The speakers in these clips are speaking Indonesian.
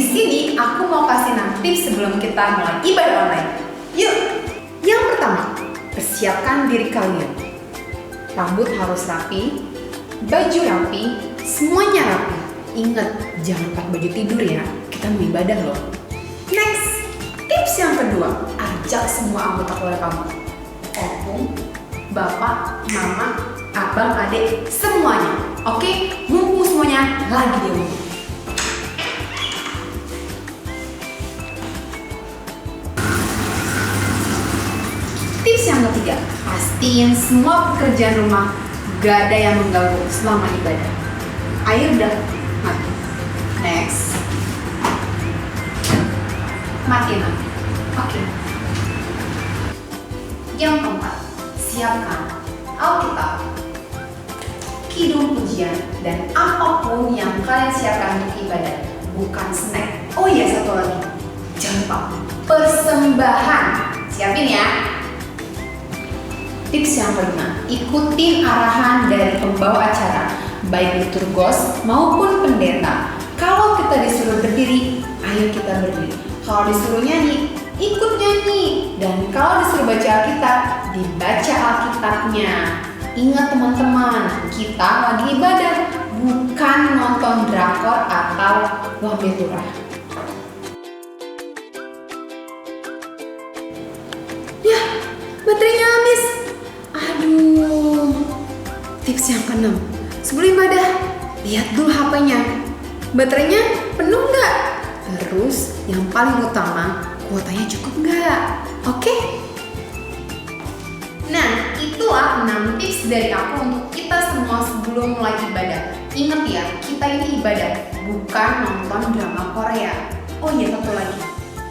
sini aku mau kasih 6 tips sebelum kita mulai ibadah online. Yuk. Yang pertama, persiapkan diri kalian. Rambut harus rapi, baju rapi, semuanya rapi. Ingat, jangan pakai baju tidur ya. Kita mau ibadah loh. Next, tips yang kedua, ajak semua anggota keluarga kamu. Opung, bapak, mama, abang, adik, semuanya. Oke, mumpung semuanya lagi di rumah. Tips yang ketiga, pastiin semua pekerjaan rumah gak ada yang mengganggu selama ibadah. Air udah mati. Next, mati. Oke. Yang keempat, siapkan Alkitab, kidung pujian, dan apapun yang kalian siapkan untuk ibadah. Bukan snack. Oh iya, satu lagi, jangan lupa persembahan. Siapin ya. Tips yang kelima, ikutin arahan dari pembawa acara, baik liturgos maupun pendeta. Kalau kita disuruh berdiri, ayo kita berdiri. Kalau disuruh nyanyi, ikut nyanyi. Dan kalau disuruh baca Alkitab, dibaca Alkitabnya. Ingat teman-teman, kita lagi ibadah, bukan nonton drakor atau lambe turah. Ya, baterainya habis. Aduh. Tips yang keenam, sebelum ibadah, lihat dulu HP-nya. Baterainya penuh nggak? Terus yang paling utama, kuotanya cukup nggak? Oke? Nah, itulah 6 tips dari aku untuk kita semua sebelum mulai ibadah. Ingat ya, kita ini ibadah, bukan nonton drama Korea. Oh iya, satu lagi,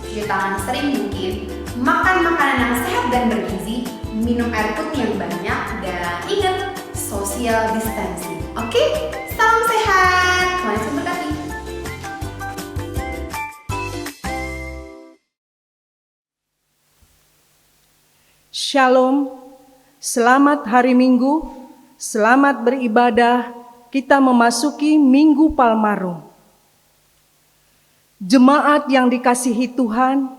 cuci tangan sering mungkin, makan makanan yang sehat dan bergizi, minum air putih yang banyak, dan ingat social distancing. Oke? Salam sehat. Tuhan Yesus memberkati. Shalom, selamat hari Minggu, selamat beribadah. Kita memasuki Minggu Palmarum. Jemaat yang dikasihi Tuhan,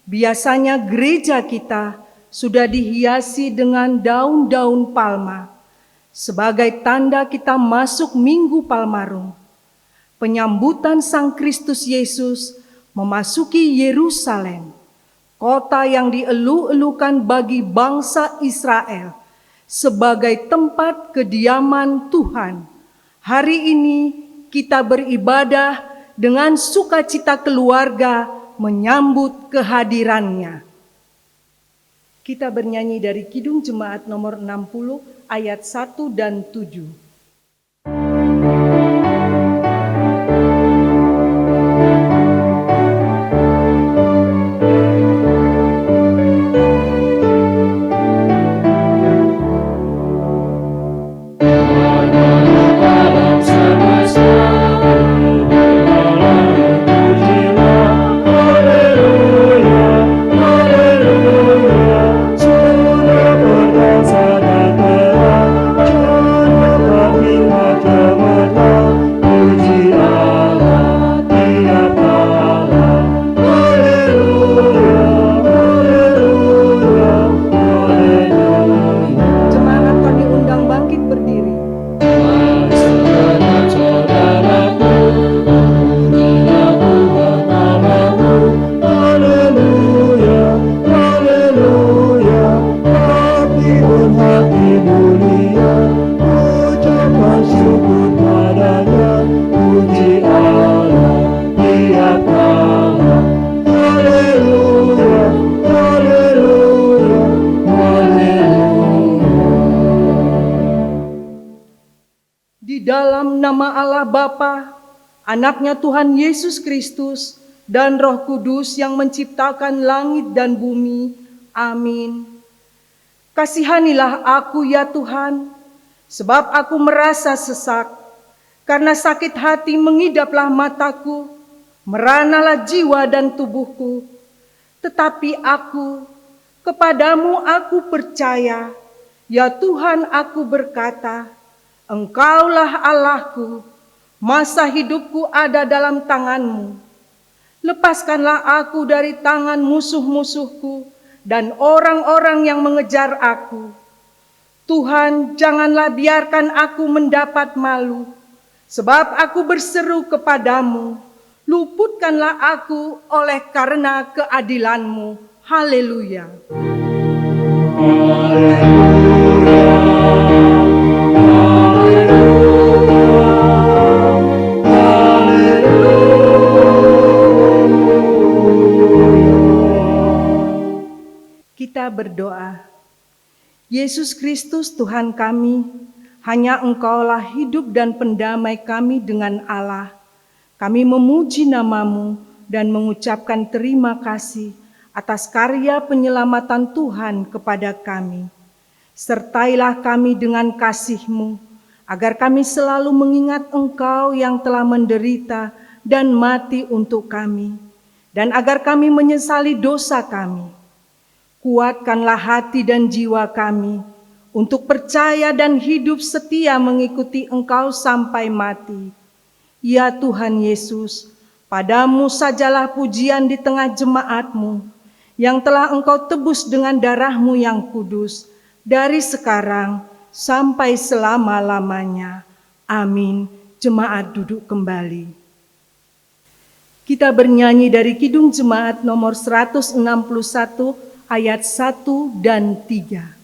biasanya gereja kita sudah dihiasi dengan daun-daun palma sebagai tanda kita masuk Minggu Palmarum. Penyambutan Sang Kristus Yesus memasuki Yerusalem, kota yang dielu-elukan bagi bangsa Israel sebagai tempat kediaman Tuhan. Hari ini kita beribadah dengan sukacita keluarga menyambut kehadirannya. Kita bernyanyi dari Kidung Jemaat nomor 60 ayat 1 dan 7. Nama Allah Bapa, Anaknya Tuhan Yesus Kristus, dan Roh Kudus yang menciptakan langit dan bumi. Amin. Kasihanilah aku ya Tuhan, sebab aku merasa sesak. Karena sakit hati mengidaplah mataku, meranalah jiwa dan tubuhku. Tetapi aku, kepadamu aku percaya, ya Tuhan aku berkata, Engkaulah Allahku, masa hidupku ada dalam tangan-Mu. Lepaskanlah aku dari tangan musuh-musuhku dan orang-orang yang mengejar aku. Tuhan, janganlah biarkan aku mendapat malu, sebab aku berseru kepadamu. Luputkanlah aku oleh karena keadilan-Mu. Haleluya. Kita berdoa. Yesus Kristus Tuhan kami, hanya Engkaulah hidup dan pendamai kami dengan Allah. Kami memuji nama-Mu dan mengucapkan terima kasih atas karya penyelamatan Tuhan kepada kami. Sertailah kami dengan kasih-Mu, agar kami selalu mengingat Engkau yang telah menderita dan mati untuk kami, dan agar kami menyesali dosa kami. Kuatkanlah hati dan jiwa kami untuk percaya dan hidup setia mengikuti Engkau sampai mati. Ya Tuhan Yesus, padamu sajalah pujian di tengah jemaat-Mu, yang telah Engkau tebus dengan darah-Mu yang kudus, dari sekarang sampai selama-lamanya. Amin. Jemaat duduk kembali. Kita bernyanyi dari Kidung Jemaat nomor 161 ayat 1 dan 3.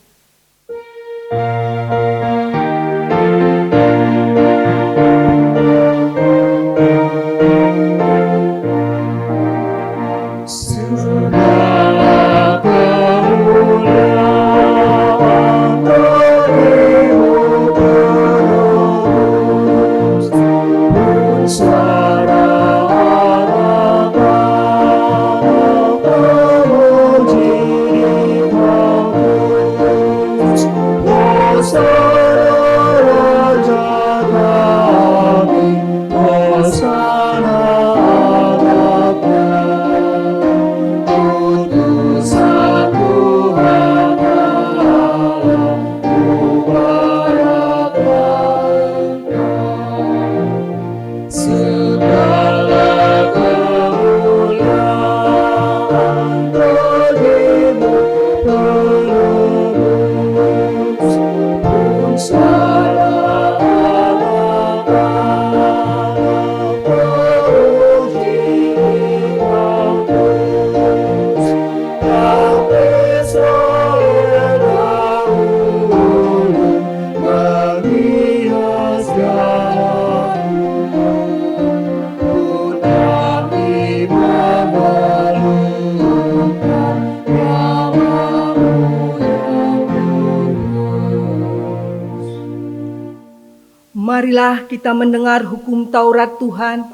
Marilah kita mendengar hukum Taurat Tuhan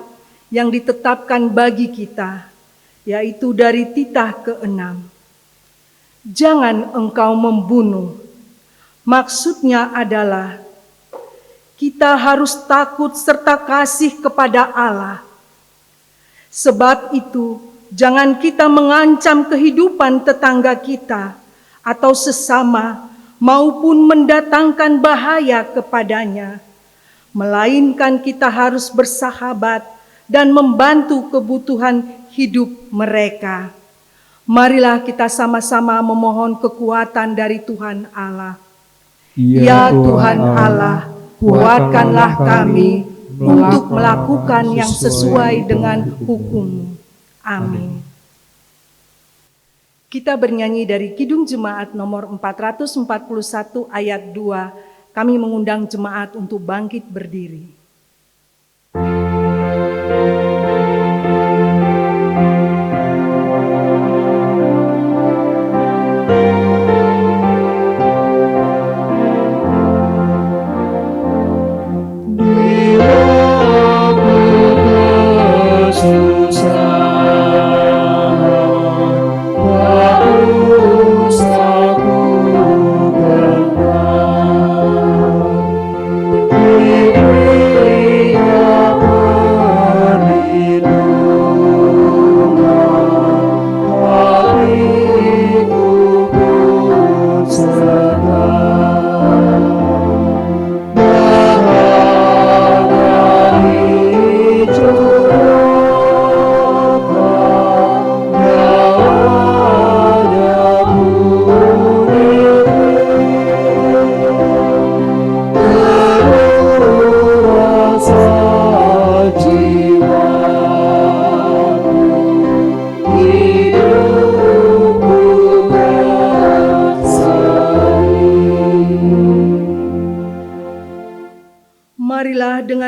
yang ditetapkan bagi kita, yaitu dari titah ke-6. Jangan engkau membunuh. Maksudnya adalah kita harus takut serta kasih kepada Allah. Sebab itu, jangan kita mengancam kehidupan tetangga kita atau sesama maupun mendatangkan bahaya kepadanya. Melainkan kita harus bersahabat dan membantu kebutuhan hidup mereka. Marilah kita sama-sama memohon kekuatan dari Tuhan Allah. Ya Tuhan Allah, kuatkanlah kami untuk melakukan yang sesuai dengan hukum-Mu. Amin. Kita bernyanyi dari Kidung Jemaat nomor 441 ayat 2. Kami mengundang jemaat untuk bangkit berdiri.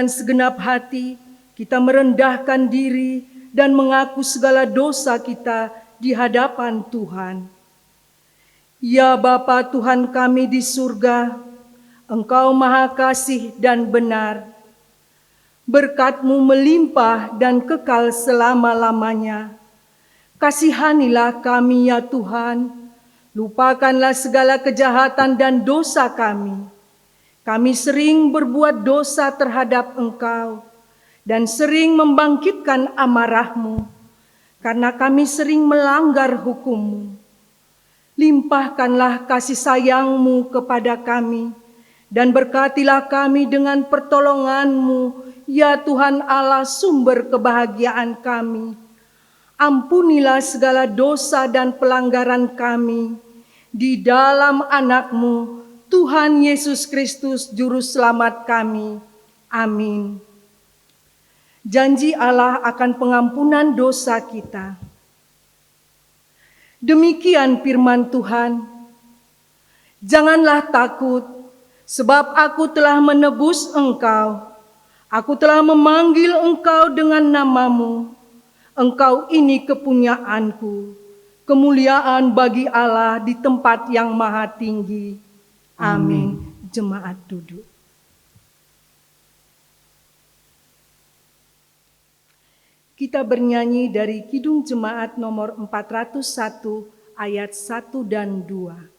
Dengan segenap hati kita merendahkan diri dan mengaku segala dosa kita di hadapan Tuhan. Ya Bapa Tuhan kami di surga, Engkau Maha Kasih dan benar. Berkat-Mu melimpah dan kekal selama-lamanya. Kasihanilah kami ya Tuhan, lupakanlah segala kejahatan dan dosa kami. Kami sering berbuat dosa terhadap Engkau dan sering membangkitkan amarah-Mu, karena kami sering melanggar hukum-Mu. Limpahkanlah kasih sayang-Mu kepada kami, dan berkatilah kami dengan pertolongan-Mu, ya Tuhan Allah sumber kebahagiaan kami. Ampunilah segala dosa dan pelanggaran kami, di dalam anak-Mu, Tuhan Yesus Kristus Juru Selamat kami. Amin. Janji Allah akan pengampunan dosa kita. Demikian firman Tuhan. Janganlah takut, sebab aku telah menebus engkau. Aku telah memanggil engkau dengan namamu. Engkau ini kepunyaanku. Kemuliaan bagi Allah di tempat yang maha tinggi. Amin. Jemaat duduk. Kita bernyanyi dari Kidung Jemaat nomor 401 ayat 1 dan 2.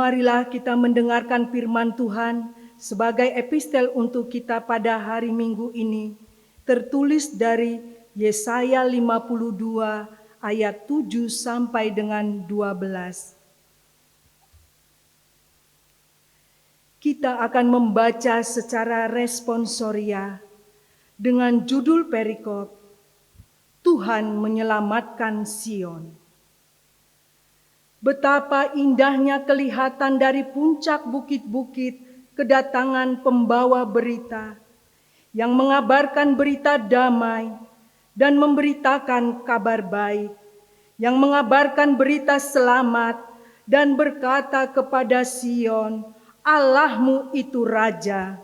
Marilah kita mendengarkan firman Tuhan sebagai epistel untuk kita pada hari Minggu ini, tertulis dari Yesaya 52 ayat 7 sampai dengan 12. Kita akan membaca secara responsoria dengan judul perikop, Tuhan menyelamatkan Sion. Betapa indahnya kelihatan dari puncak bukit-bukit kedatangan pembawa berita yang mengabarkan berita damai dan memberitakan kabar baik, yang mengabarkan berita selamat dan berkata kepada Sion, Allahmu itu Raja.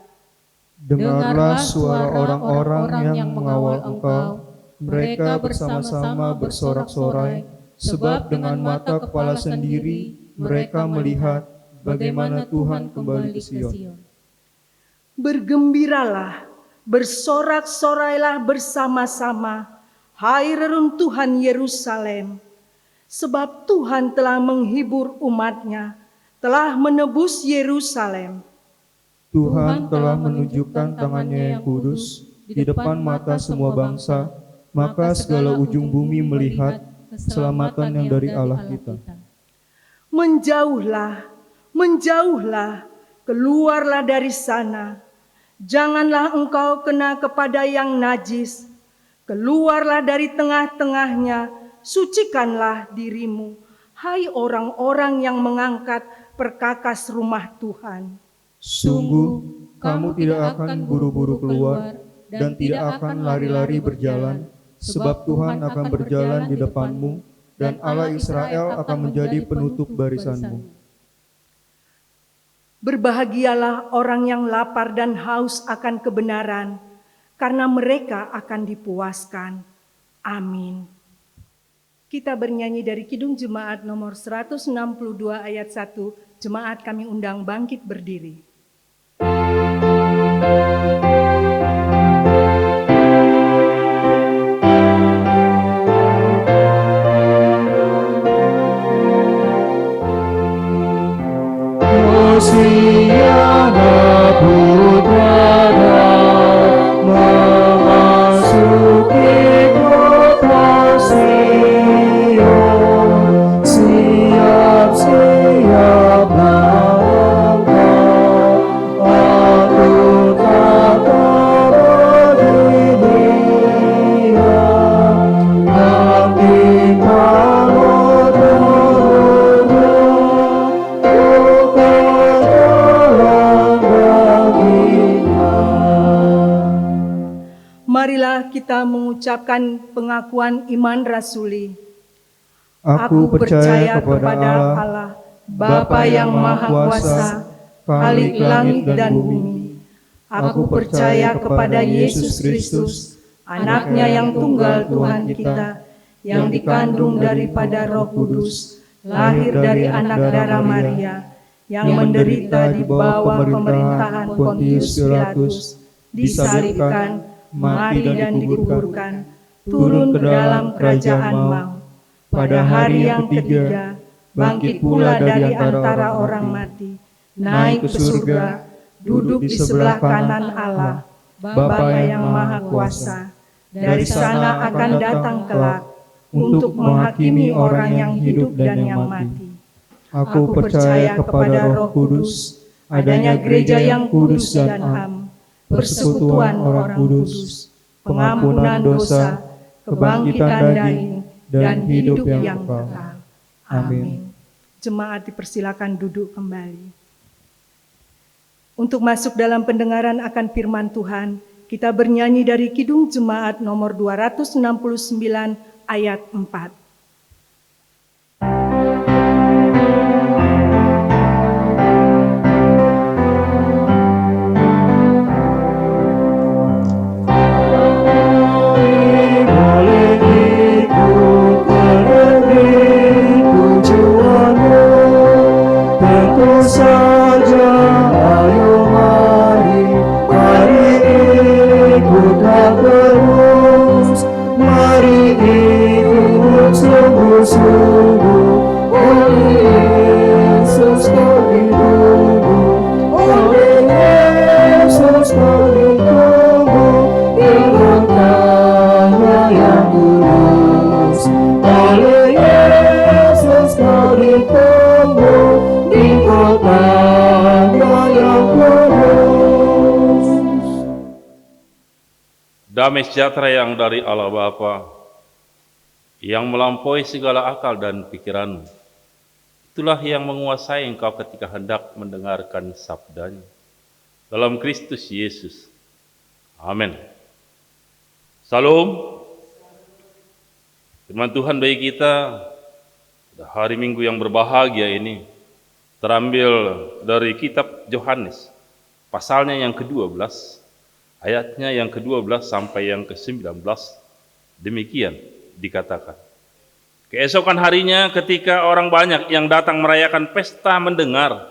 Dengarlah suara orang-orang yang mengawal Engkau, Mereka bersama-sama bersorak-sorai, sebab dengan mata kepala sendiri mereka melihat bagaimana Tuhan kembali ke Sion. Bergembiralah, bersorak-sorailah bersama-sama, hai reruntuhan Yerusalem, sebab Tuhan telah menghibur umat-Nya, telah menebus Yerusalem. Tuhan telah menunjukkan tangannya yang kudus di depan mata semua bangsa, maka segala ujung bumi melihat keselamatan yang dari Allah kita. Menjauhlah, menjauhlah, keluarlah dari sana. Janganlah engkau kena kepada yang najis. Keluarlah dari tengah-tengahnya, sucikanlah dirimu, hai orang-orang yang mengangkat perkakas rumah Tuhan. Sungguh, kamu tidak akan buru-buru keluar dan tidak akan lari-lari berjalan, sebab Tuhan akan berjalan di depanmu, dan Allah Israel akan menjadi penutup barisanmu. Berbahagialah orang yang lapar dan haus akan kebenaran, karena mereka akan dipuaskan. Amin. Kita bernyanyi dari Kidung Jemaat nomor 162 ayat 1, Jemaat kami undang bangkit berdiri. Hosiana putra memasuki kota Sion, siap-siap langkah, atur tata berdiri, bangkitkan Marilah kita mengucapkan pengakuan iman rasuli. Aku percaya kepada Allah, Bapa yang Maha Kuasa, Khalik langit dan bumi. Aku percaya kepada Yesus Kristus, Anaknya yang tunggal Tuhan kita, yang dikandung daripada Roh Kudus, lahir dari anak darah Maria, yang menderita di bawah pemerintahan Pontius Pilatus, disalibkan, mati dan dikuburkan, turun ke dalam kerajaan maut. Pada hari yang ketiga, bangkit pula dari antara orang mati, naik ke surga, duduk di sebelah kanan Allah, Bapa yang Maha Kuasa. Dari sana akan datang kelak untuk menghakimi orang yang hidup dan yang mati. Aku percaya kepada Roh Kudus, adanya gereja yang kudus dan am, persekutuan orang kudus, pengampunan dosa, kebangkitan daging, dan hidup yang kekal. Amin. Jemaat dipersilakan duduk kembali. Untuk masuk dalam pendengaran akan firman Tuhan, kita bernyanyi dari Kidung Jemaat nomor 269 ayat 4. Damai sejahtera yang dari Allah Bapa, yang melampaui segala akal dan pikiranmu, itulah yang menguasai engkau ketika hendak mendengarkan sabdanya. Dalam Kristus Yesus. Amin. Salam. Firman Tuhan bagi kita pada hari Minggu yang berbahagia ini terambil dari kitab Yohanes, pasalnya yang ke-12, ayatnya yang ke-12 sampai yang ke-19, Demikian dikatakan. Keesokan harinya ketika orang banyak yang datang merayakan pesta mendengar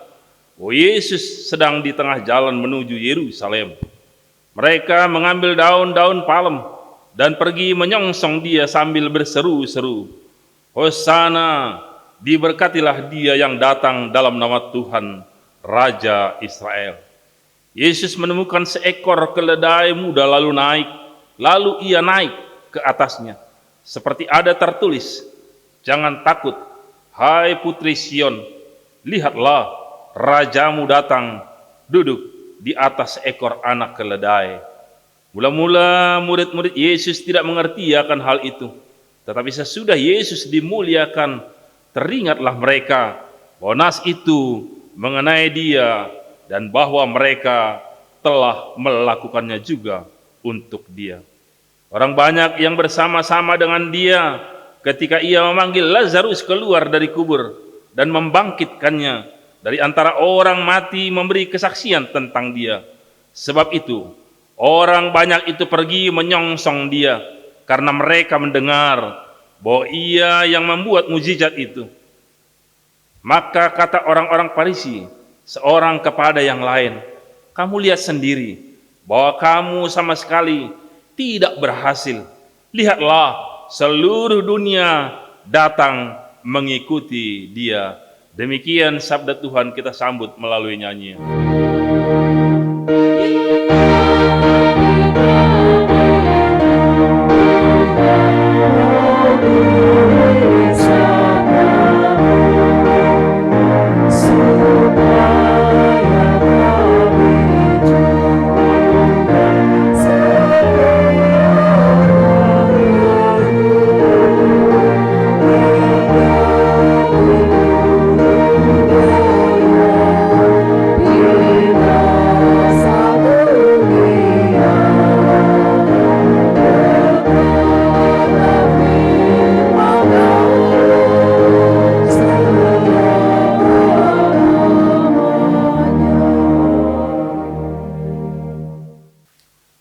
bahwa Yesus sedang di tengah jalan menuju Yerusalem, mereka mengambil daun-daun palem dan pergi menyongsong dia sambil berseru-seru, "Hosana, diberkatilah dia yang datang dalam nama Tuhan, Raja Israel." Yesus menemukan seekor keledai muda lalu ia naik ke atasnya. Seperti ada tertulis, "Jangan takut, hai putri Sion, lihatlah rajamu datang duduk di atas seekor anak keledai." Mula-mula murid-murid Yesus tidak mengerti akan hal itu. Tetapi sesudah Yesus dimuliakan, teringatlah mereka bahwa nas itu mengenai dia dan bahwa mereka telah melakukannya juga untuk dia. Orang banyak yang bersama-sama dengan dia ketika ia memanggil Lazarus keluar dari kubur dan membangkitkannya dari antara orang mati, memberi kesaksian tentang dia. Sebab itu orang banyak itu pergi menyongsong dia karena mereka mendengar bahwa ia yang membuat mukjizat itu. Maka kata orang-orang Farisi seorang kepada yang lain, "Kamu lihat sendiri bahwa kamu sama sekali tidak berhasil. Lihatlah, seluruh dunia datang mengikuti dia." Demikian sabda Tuhan, kita sambut melalui nyanyian.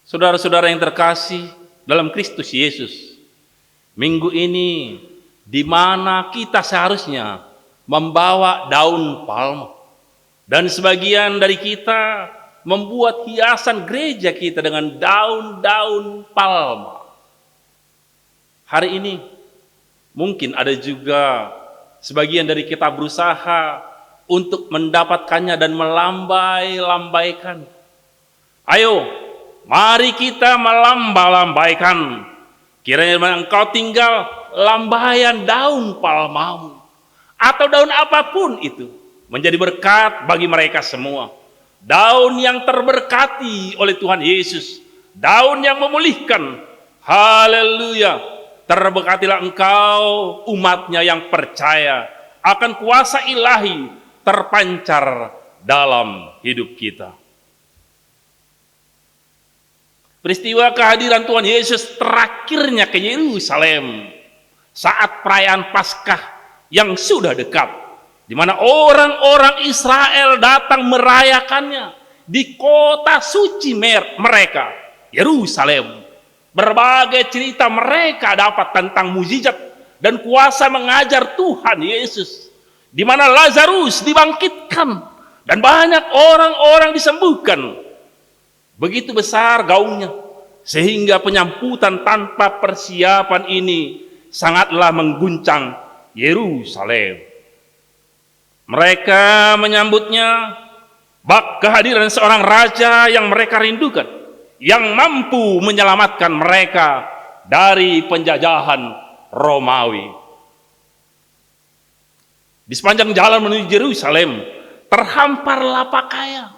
Saudara-saudara yang terkasih dalam Kristus Yesus, minggu ini di mana kita seharusnya membawa daun palma, dan sebagian dari kita membuat hiasan gereja kita dengan daun-daun palma. Hari ini mungkin ada juga sebagian dari kita berusaha untuk mendapatkannya dan melambai-lambaikan. Ayo, mari kita melambaikan. Kiranya engkau tinggal lambaian daun palmamu atau daun apapun itu menjadi berkat bagi mereka semua. Daun yang terberkati oleh Tuhan Yesus, daun yang memulihkan. Haleluya. Terberkatilah engkau umatnya yang percaya akan kuasa ilahi terpancar dalam hidup kita. Peristiwa kehadiran Tuhan Yesus terakhirnya ke Yerusalem saat perayaan Paskah yang sudah dekat, di mana orang-orang Israel datang merayakannya di kota suci mereka, Yerusalem. Berbagai cerita mereka dapat tentang mukjizat dan kuasa mengajar Tuhan Yesus, di mana Lazarus dibangkitkan dan banyak orang-orang disembuhkan. Begitu besar gaungnya, sehingga penyambutan tanpa persiapan ini sangatlah mengguncang Yerusalem. Mereka menyambutnya bak kehadiran seorang raja yang mereka rindukan, yang mampu menyelamatkan mereka dari penjajahan Romawi. Di sepanjang jalan menuju Yerusalem, terhamparlah pakaian,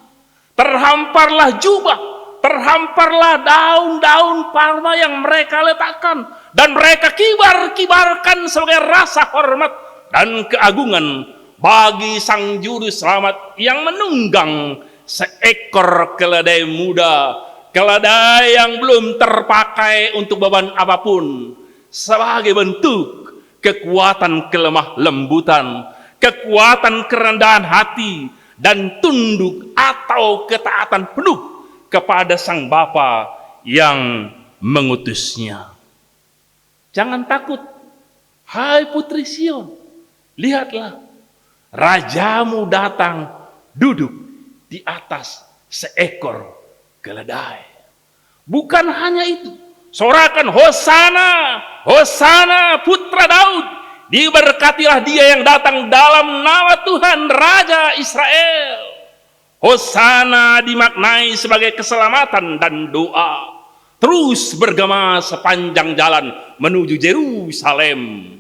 terhamparlah jubah, terhamparlah daun-daun palma yang mereka letakkan, dan mereka kibarkan sebagai rasa hormat dan keagungan bagi Sang Juru Selamat yang menunggang seekor keledai muda, keledai yang belum terpakai untuk beban apapun, sebagai bentuk kekuatan kelemah lembutan, kekuatan kerendahan hati, dan tunduk atau ketaatan penuh kepada Sang Bapa yang mengutusnya. Jangan takut, hai putri Sion, lihatlah, rajamu datang duduk di atas seekor keledai. Bukan hanya itu, sorakan Hosana, Hosana putra Daud, diberkatilah dia yang datang dalam nama Tuhan Raja Israel. Hosana dimaknai sebagai keselamatan dan doa, terus bergema sepanjang jalan menuju Yerusalem.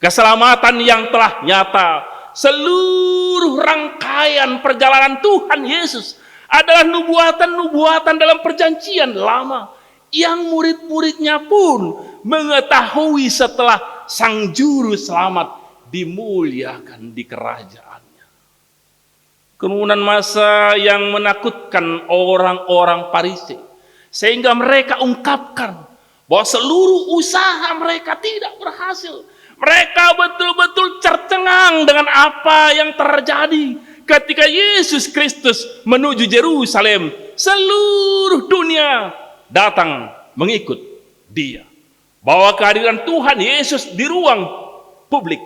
Keselamatan yang telah nyata, seluruh rangkaian perjalanan Tuhan Yesus adalah nubuatan-nubuatan dalam perjanjian lama yang murid-muridnya pun mengetahui setelah Sang Juru Selamat dimuliakan di kerajaannya. Kerumunan massa yang menakutkan orang-orang Farisi, sehingga mereka ungkapkan bahwa seluruh usaha mereka tidak berhasil. Mereka betul-betul tercengang dengan apa yang terjadi ketika Yesus Kristus menuju Yerusalem. Seluruh dunia datang mengikut dia. Bahwa kehadiran Tuhan Yesus di ruang publik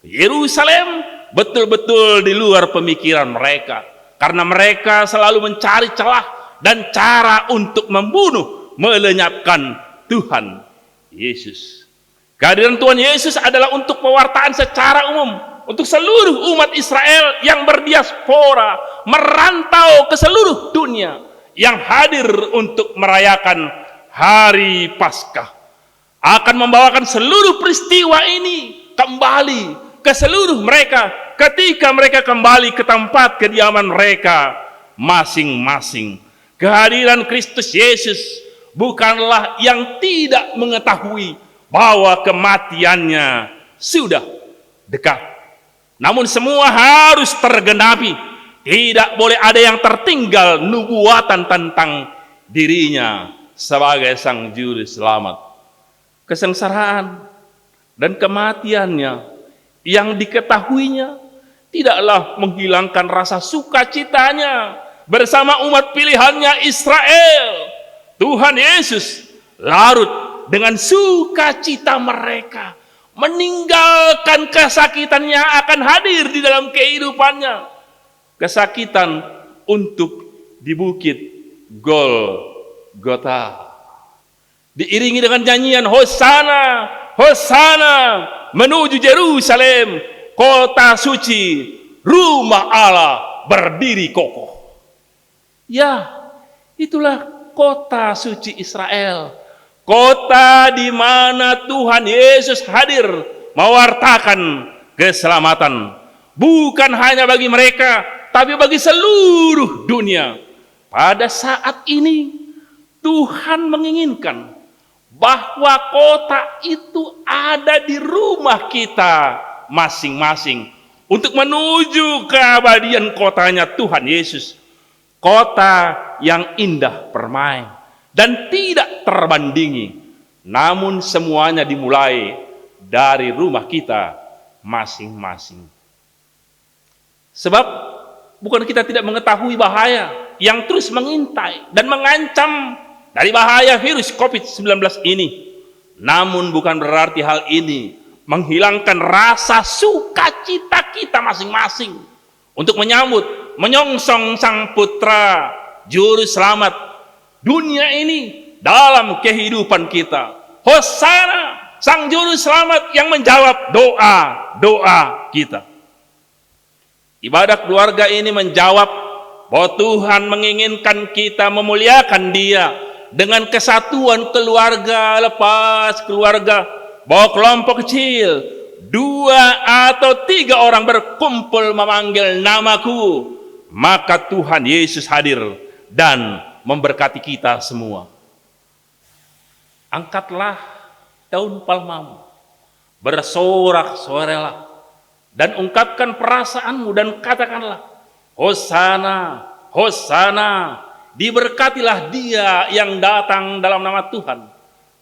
Yerusalem betul-betul di luar pemikiran mereka. Karena mereka selalu mencari celah dan cara untuk membunuh, melenyapkan Tuhan Yesus. Kehadiran Tuhan Yesus adalah untuk pewartaan secara umum, untuk seluruh umat Israel yang berdiaspora, merantau ke seluruh dunia, yang hadir untuk merayakan hari Paskah. Akan membawakan seluruh peristiwa ini kembali ke seluruh mereka ketika mereka kembali ke tempat kediaman mereka masing-masing. Kehadiran Kristus Yesus bukanlah yang tidak mengetahui bahwa kematiannya sudah dekat. Namun semua harus tergenapi. Tidak boleh ada yang tertinggal nubuatan tentang dirinya sebagai Sang Juru Selamat. Kesengsaraan dan kematiannya yang diketahuinya tidaklah menghilangkan rasa sukacitanya bersama umat pilihannya Israel. Tuhan Yesus larut dengan sukacita mereka, meninggalkan kesakitan yang akan hadir di dalam kehidupannya. Kesakitan untuk di bukit Golgota. Diiringi dengan nyanyian Hosana, Hosana menuju Yerusalem, kota suci, rumah Allah berdiri kokoh. Ya, itulah kota suci Israel. Kota di mana Tuhan Yesus hadir mewartakan keselamatan. Bukan hanya bagi mereka, tapi bagi seluruh dunia. Pada saat ini, Tuhan menginginkan bahwa kota itu ada di rumah kita masing-masing. Untuk menuju keabadian kotanya Tuhan Yesus. Kota yang indah permai dan tidak terbandingi, namun semuanya dimulai dari rumah kita masing-masing. Sebab bukan kita tidak mengetahui bahaya yang terus mengintai dan mengancam dari bahaya virus COVID-19 ini, namun bukan berarti hal ini menghilangkan rasa sukacita kita masing-masing untuk menyambut, menyongsong Sang Putra Juru Selamat dunia ini dalam kehidupan kita. Hosana, Sang Juru Selamat yang menjawab doa-doa kita. Ibadah keluarga ini menjawab bahwa Tuhan menginginkan kita memuliakan Dia dengan kesatuan keluarga lepas keluarga, bahwa kelompok kecil 2 atau 3 orang berkumpul memanggil namaku, maka Tuhan Yesus hadir dan memberkati kita semua. Angkatlah daun palmamu, bersorak-sorelah, dan ungkapkan perasaanmu dan katakanlah, Hosana, Hosana, diberkatilah Dia yang datang dalam nama Tuhan.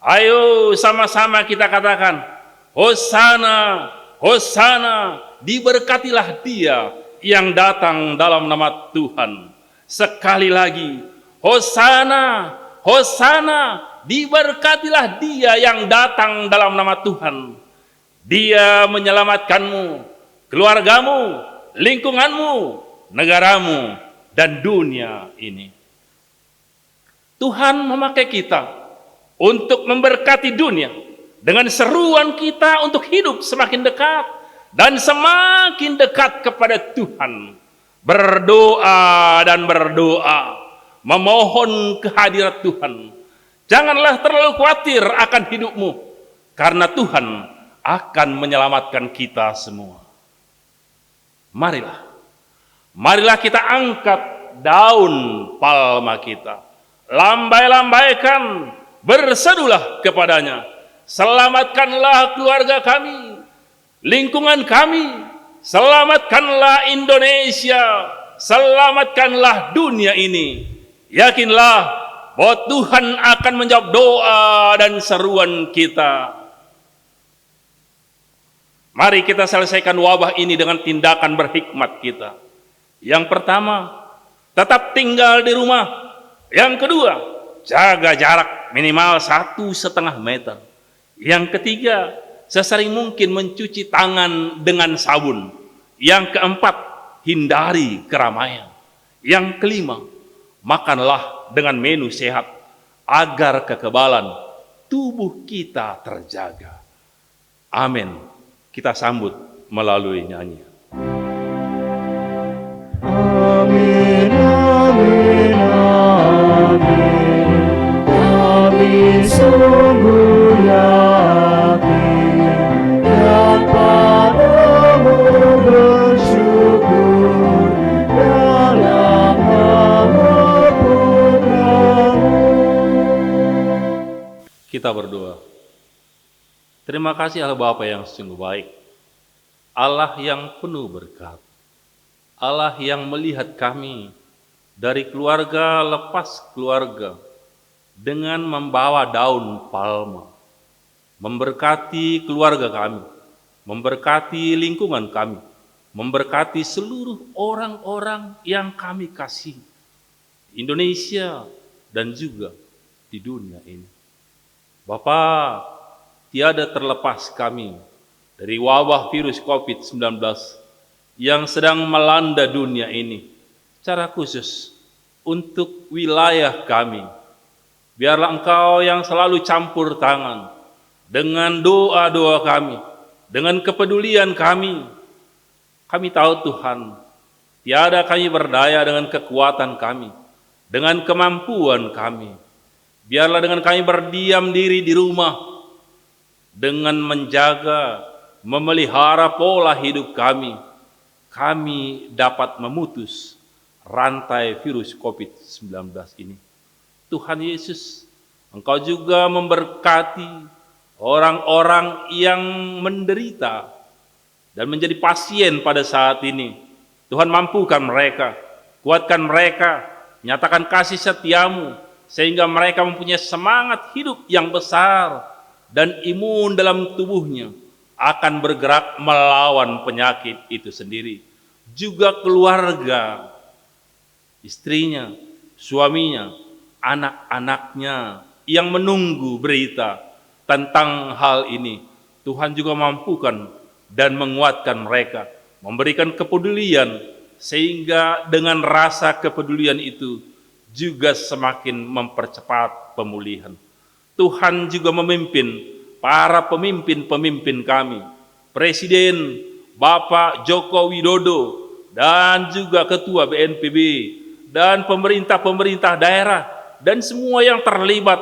Ayo sama-sama kita katakan, Hosana, Hosana, diberkatilah Dia yang datang dalam nama Tuhan. Sekali lagi, Hosana, Hosana, diberkatilah dia yang datang dalam nama Tuhan. Dia menyelamatkanmu, keluargamu, lingkunganmu, negaramu, dan dunia ini. Tuhan memakai kita untuk memberkati dunia dengan seruan kita untuk hidup semakin dekat dan semakin dekat kepada Tuhan. Berdoa dan berdoa, memohon kehadirat Tuhan. Janganlah terlalu khawatir akan hidupmu, karena Tuhan akan menyelamatkan kita semua. Marilah kita angkat daun palma kita, lambai-lambaikan, bersedulah kepadanya. Selamatkanlah keluarga kami, lingkungan kami, selamatkanlah Indonesia, selamatkanlah dunia ini. Yakinlah bahwa Tuhan akan menjawab doa dan seruan kita. Mari kita selesaikan wabah ini dengan tindakan berhikmat kita. Yang pertama, tetap tinggal di rumah. Yang kedua, jaga jarak minimal 1,5 meter. Yang ketiga, sesering mungkin mencuci tangan dengan sabun. Yang keempat, hindari keramaian. Yang kelima, makanlah dengan menu sehat agar kekebalan tubuh kita terjaga. Amin. Kita sambut melalui nyanyian. Amin, amin, amin. Kami sungguh yakin dan padamu bersyukur dalam nama Putra-Mu. Kita berdoa. Terima kasih Allah Bapa yang sungguh baik, Allah yang penuh berkat, Allah yang melihat kami dari keluarga lepas keluarga dengan membawa daun palma, memberkati keluarga kami, memberkati lingkungan kami, memberkati seluruh orang-orang yang kami kasih, Indonesia dan juga di dunia ini. Bapa, tiada terlepas kami dari wabah virus COVID-19 yang sedang melanda dunia ini, secara khusus untuk wilayah kami. Biarlah Engkau yang selalu campur tangan dengan doa-doa kami, dengan kepedulian kami. Kami tahu Tuhan, tiada kami berdaya dengan kekuatan kami, dengan kemampuan kami. Biarlah dengan kami berdiam diri di rumah, dengan menjaga, memelihara pola hidup kami, kami dapat memutus rantai virus COVID-19 ini. Tuhan Yesus, Engkau juga memberkati orang-orang yang menderita dan menjadi pasien pada saat ini. Tuhan mampukan mereka, kuatkan mereka, nyatakan kasih setiamu, sehingga mereka mempunyai semangat hidup yang besar, dan imun dalam tubuhnya akan bergerak melawan penyakit itu sendiri. Juga keluarga, istrinya, suaminya, anak-anaknya yang menunggu berita tentang hal ini, Tuhan juga mampukan dan menguatkan mereka, memberikan kepedulian, sehingga dengan rasa kepedulian itu juga semakin mempercepat pemulihan. Tuhan juga memimpin para pemimpin-pemimpin kami, Presiden Bapak Joko Widodo, dan juga Ketua BNPB, dan pemerintah-pemerintah daerah, dan semua yang terlibat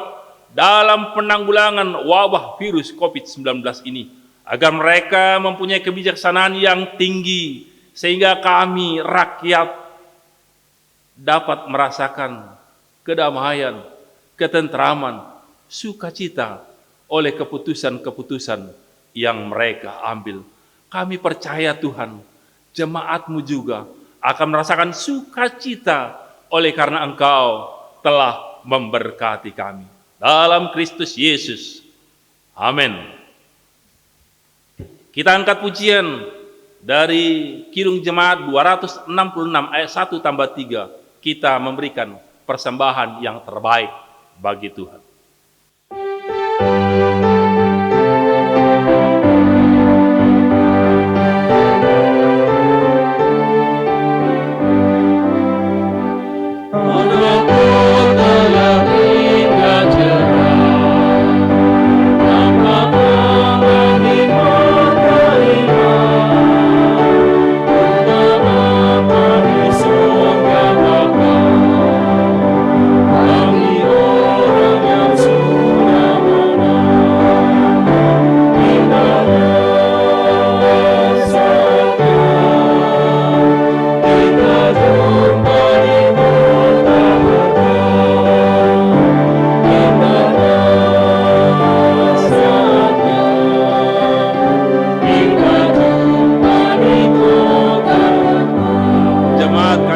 dalam penanggulangan wabah virus COVID-19 ini, agar mereka mempunyai kebijaksanaan yang tinggi, sehingga kami rakyat dapat merasakan kedamaian, ketentraman, sukacita oleh keputusan-keputusan yang mereka ambil. Kami percaya Tuhan, jemaat-Mu juga akan merasakan sukacita oleh karena Engkau telah memberkati kami. Dalam Kristus Yesus. Amin. Kita angkat pujian dari Kidung Jemaat 266 ayat 1 tambah 3. Kita memberikan persembahan yang terbaik bagi Tuhan.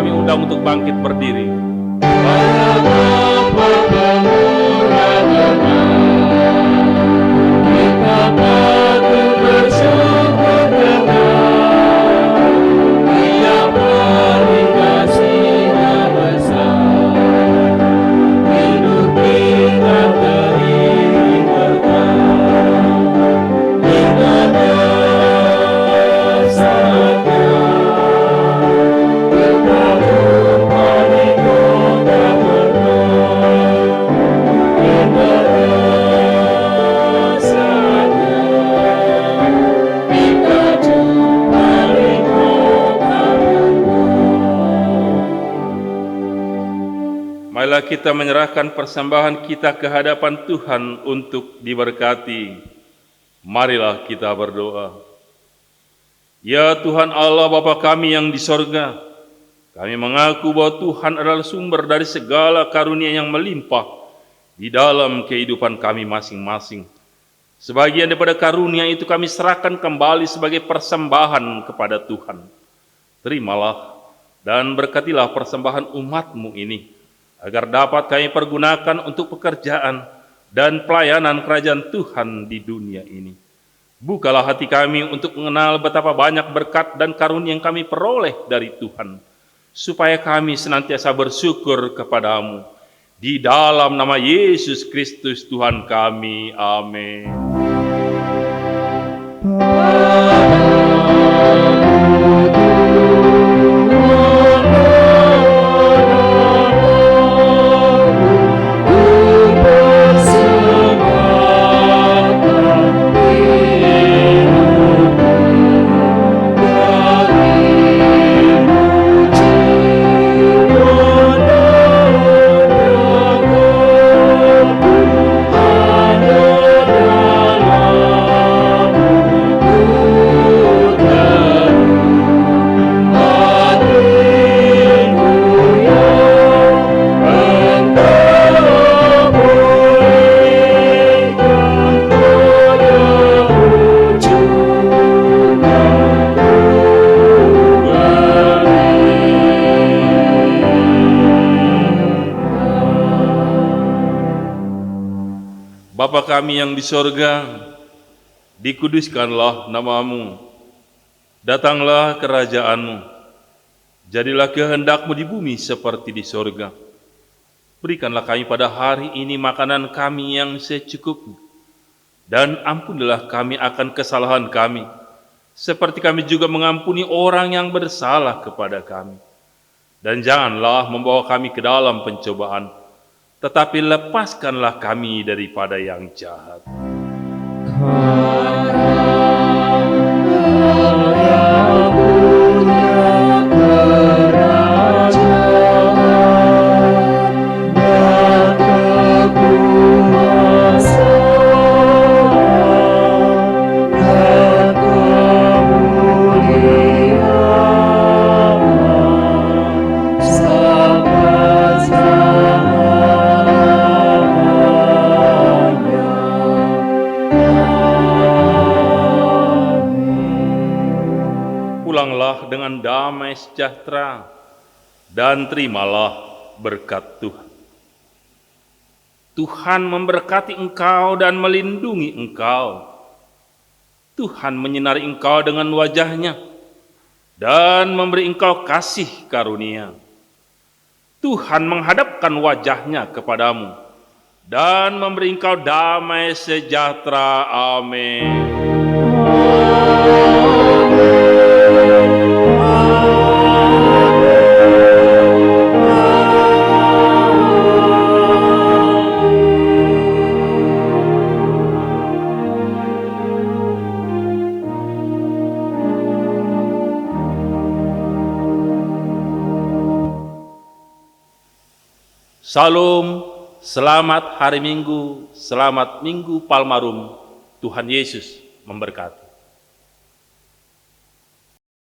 kami undang untuk bangkit berdiri. Marilah kita menyerahkan persembahan kita ke hadapan Tuhan untuk diberkati. Marilah kita berdoa. Ya Tuhan Allah Bapa kami yang di sorga, kami mengaku bahwa Tuhan adalah sumber dari segala karunia yang melimpah di dalam kehidupan kami masing-masing. Sebagian daripada karunia itu kami serahkan kembali sebagai persembahan kepada Tuhan. Terimalah dan berkatilah persembahan umat-Mu ini, agar dapat kami pergunakan untuk pekerjaan dan pelayanan kerajaan Tuhan di dunia ini. Bukalah hati kami untuk mengenal betapa banyak berkat dan karunia yang kami peroleh dari Tuhan, supaya kami senantiasa bersyukur kepadamu. Di dalam nama Yesus Kristus Tuhan kami. Amin. Bapa kami yang di sorga, dikuduskanlah nama-Mu, datanglah kerajaan-Mu, jadilah kehendak-Mu di bumi seperti di sorga. Berikanlah kami pada hari ini makanan kami yang secukupnya, dan ampunilah kami akan kesalahan kami, seperti kami juga mengampuni orang yang bersalah kepada kami. Dan janganlah membawa kami ke dalam pencobaan, tetapi lepaskanlah kami daripada yang jahat. Pulanglah dengan damai sejahtera dan terimalah berkat Tuhan. Tuhan memberkati engkau dan melindungi engkau. Tuhan menyinari engkau dengan wajah-Nya dan memberi engkau kasih karunia. Tuhan menghadapkan wajah-Nya kepadamu dan memberi engkau damai sejahtera. Amin. Salam, selamat hari Minggu, selamat Minggu Palmarum. Tuhan Yesus memberkati.